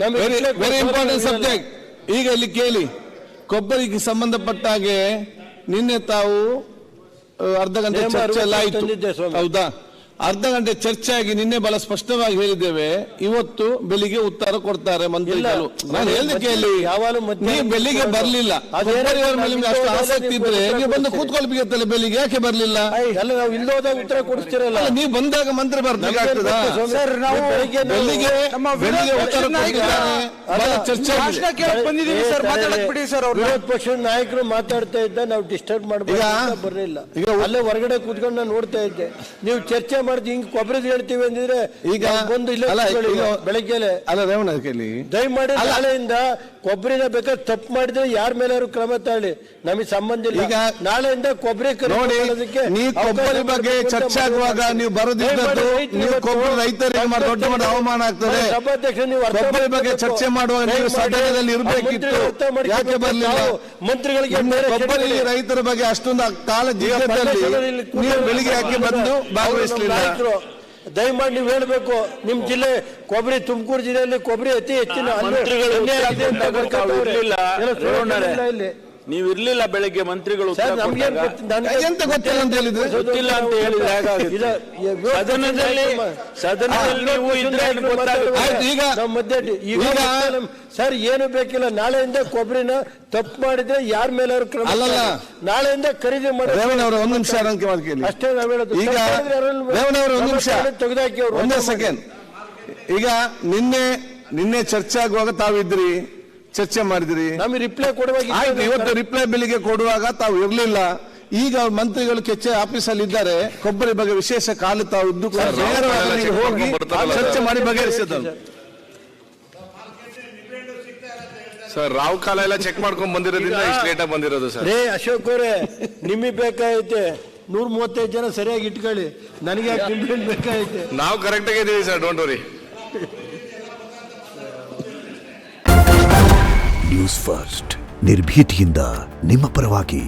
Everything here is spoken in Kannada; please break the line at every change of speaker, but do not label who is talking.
Very important subject. ಈಗ ಇಲ್ಲಿ ಕೇಳಿ, ಕೊಬ್ಬರಿಗೆ ಸಂಬಂಧಪಟ್ಟ ಹಾಗೆ ನಿನ್ನೆ ತಾವು ಅರ್ಧ ಗಂಟೆ ಚರ್ಚೆ ಎಲ್ಲ ಆಯಿತು, ಹೌದಾ? ಅರ್ಧ ಗಂಟೆ ಚರ್ಚೆ ಆಗಿ ನಿನ್ನೆ ಬಹಳ ಸ್ಪಷ್ಟವಾಗಿ ಹೇಳಿದ್ದೇವೆ. ಇವತ್ತು ಬೆಳಿಗ್ಗೆ ಉತ್ತರ ಕೊಡ್ತಾರೆ ಮಂತ್ರಿಗಳು. ನಾನು ಹೇಳಿದೆ ಕೇಳಿ, ನೀವು ಬೆಳಿಗ್ಗೆ ಬರ್ಲಿಲ್ಲ, ನಿಮ್ಗೆ ಅಷ್ಟು ಆಸಕ್ತಿ ಇದ್ರೆ ನೀವು ಬಂದು ಕೂತ್ಕೊಳ್ಬೇಕಲ್ಲ, ಬೆಳಿಗ್ಗೆ ಯಾಕೆ ಬರ್ಲಿಲ್ಲ?
ನಾವು ಇಲ್ಲೋದಾಗ ಉತ್ತರ ಕೊಡಿಸ್ತಿರಲ್ಲ,
ನೀವು ಬಂದಾಗ ಮಂತ್ರಿ ಬರ್ಬೇಕಾಗ್ತದ? ಬೆಳಿಗ್ಗೆ ಉತ್ತರ ಚರ್ಚೆ
ವಿರೋಧ ಪಕ್ಷದ ನಾಯಕರು ಮಾತಾಡ್ತಾ ಇದ್ದ, ನಾವು ಡಿಸ್ಟರ್ಬ್ ಮಾಡಬೇಕು ಬರಲಿಲ್ಲ. ಅಲ್ಲೇ ಹೊರಗಡೆ ಕೂತ್ಕೊಂಡು ನಾನು ನೋಡ್ತಾ ಇದ್ದೆ. ನೀವು ಚರ್ಚೆ ಮಾಡಿದ್ ಹಿಂಗ್ ಕೊಬ್ಬರಿ ಹೇಳ್ತೀವಿ ಅಂದಿದ್ರೆ ಈಗ ಬಂದು ಇಲ್ಲ ಬೆಳಗ್ಗೆ
ಅಲ್ಲ ರೇವಣ್ಣ ಕೇಳಿ,
ದಯಮಾಡಿ ನಾಳೆಯಿಂದ ಕೊಬ್ಬರಿನ ಬೇಕಾದ್ರೆ ತಪ್ಪು ಮಾಡಿದ್ರೆ ಯಾರ ಮೇಲಾದ್ರು ಕ್ರಮ ತಾಳಿ, ನಮಗೆ ಸಂಬಂಧ ಇಲ್ಲ. ಈಗ ನಾಳೆಯಿಂದ ಕೊಬ್ಬರಿ
ನೀವು ಕೊಬ್ಬರಿ ಬಗ್ಗೆ ಚರ್ಚೆ ಆಗುವಾಗ ನೀವು ಬರೋದಿದ್ದು ನೀವು ಕೊಬ್ಬರಿ ರೈತರಿಗೆ ದೊಡ್ಡ ಮಟ್ಟ ಅವಮಾನ ಆಗ್ತದೆ.
ಸಭಾಧ್ಯಕ್ಷ, ನೀವು
ಕೊಬ್ಬರಿ ಬಗ್ಗೆ ಚರ್ಚೆ ಮಾಡುವಾಗ ನೀವು ಸದನದಲ್ಲಿ ಇರಬೇಕಿತ್ತು, ಯಾಕೆ ಬರಲಿಲ್ಲ?
ಮಂತ್ರಿಗಳಿಗೆ
ಕೊಬ್ಬರಿ ರೈತರ ಬಗ್ಗೆ ಅಷ್ಟೊಂದು ಕಾಳಜಿ ನೀವು ಬೆಳಿಗ್ಗೆ ಯಾಕೆ ಬಂದು ಭಾಗವಹಿಸಲಿಲ್ಲ?
ದಯಮಾಡಿ ನೀವು ಹೇಳ್ಬೇಕು, ನಿಮ್ ಜಿಲ್ಲೆ ಕೊಬ್ಬರಿ, ತುಮಕೂರು ಜಿಲ್ಲೆಯಲ್ಲಿ ಕೊಬ್ಬರಿ ಅತಿ ಹೆಚ್ಚಿನ ಇಲ್ಲಿ
ನೀವು ಇರ್ಲಿಲ್ಲ ಬೆಳಿಗ್ಗೆ ಮಂತ್ರಿಗಳು
ಎಂತ ಗೊತ್ತಿಲ್ಲ ಅಂತ ಹೇಳಿದ್ರೆ
ಗೊತ್ತಿಲ್ಲ ಅಂತ ಹೇಳಿದ್ರೆ
ಸರ್ ಏನು ಬೇಕಿಲ್ಲ. ನಾಳೆಯಿಂದ ಕೊಬ್ಬರಿನ ತಪ್ಪು ಮಾಡಿದ್ರೆ ಯಾರ ಮೇಲಾದ್ರು ಕ್ರಮ
ಅಲ್ಲಲ್ಲ,
ನಾಳೆಯಿಂದ ಖರೀದಿ ಮಾಡಿ.
ರೇವಣ್ಣವರ ಒಂದು ನಿಮಿಷ
ಅಷ್ಟೇ ನಾವು ಹೇಳೋದು.
ಈಗ ರೇವಣ್ಣವರ ಒಂದು ನಿಮಿಷ
ತೆಗೆದಾಕಿ ಅವ್ರು
ಒಂದೇ ಸೆಕೆಂಡ್. ಈಗ ನಿನ್ನೆ ಚರ್ಚೆ ಆಗುವಾಗ ತಾವಿದ್ರಿ, ಚರ್ಚೆ ಮಾಡಿದ್ರಿ,
ನಮಗೆ ರಿಪ್ಲೈ ಕೊಡುವಾಗ
ಇವತ್ತು ರಿಪ್ಲೈ ಬೆಳಿಗ್ಗೆ ಕೊಡುವಾಗ ತಾವು ಇರ್ಲಿಲ್ಲ. ಈಗ ಮಂತ್ರಿಗಳು ಕೆಚ್ಚೆ ಆಫೀಸಲ್ಲಿ ಇದ್ದಾರೆ, ಕೊಬ್ಬರಿ ಬಗ್ಗೆ ವಿಶೇಷ ಕಾಲು ತಾವು ನೇರವಾಗಿ ಹೋಗಿ ಚರ್ಚೆ ಮಾಡಿ ಬಗೆಹರಿಸಿದ್ರು.
ಸರ್ ರಾವ್ ಕಾಲ ಎಲ್ಲ ಚೆಕ್ ಮಾಡ್ಕೊಂಡ್ ಬಂದಿರೋದ್ರಿಂದ ಇಷ್ಟು ಲೇಟ್ ಆಗಿ ಬಂದಿರೋದು ಸರ್.
ಅಶೋಕ್ ಅವರೇ, ನಿಮಗೆ ಬೇಕಾಗೈತೆ 135 ಜನ ಸರಿಯಾಗಿ ಇಟ್ಕೊಳ್ಳಿ, ನನಗೆ ನಿಂಬೆ ಬೇಕಾಗೈತೆ.
ನಾವು ಕರೆಕ್ಟ್ ಆಗಿದ್ದೀವಿ sir, don't worry.
News first, ನಿರ್ಭೀತಿಯಿಂದ ನಿಮ್ಮ ಪರವಾಗಿ.